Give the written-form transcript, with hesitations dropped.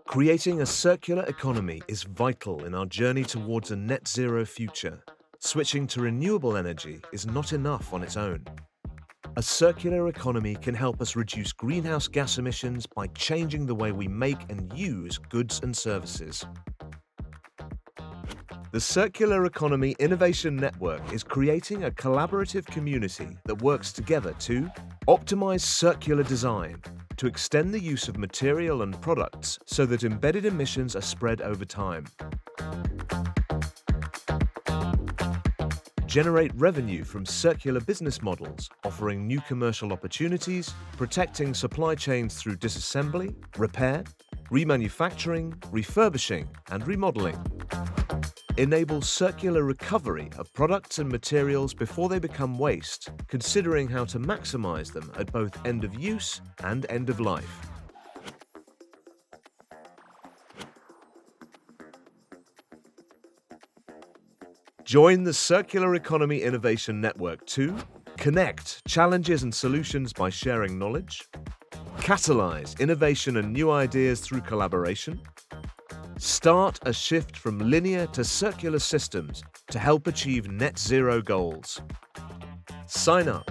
Creating a circular economy is vital in our journey towards a net zero future. Switching to renewable energy is not enough on its own. A circular economy can help us reduce greenhouse gas emissions by changing the way we make and use goods and services. The Circular Economy Innovation Network is creating a collaborative community that works together to optimize circular design, to extend the use of material and products so that embedded emissions are spread over time, generate revenue from circular business models, offering new commercial opportunities, protecting supply chains through disassembly, repair, remanufacturing, refurbishing, and remodeling. Enable circular recovery of products and materials before they become waste, considering how to maximize them at both end of use and end of life. Join the Circular Economy Innovation Network to connect challenges and solutions by sharing knowledge, catalyze innovation and new ideas through collaboration, start a shift from linear to circular systems to help achieve net zero goals. Sign up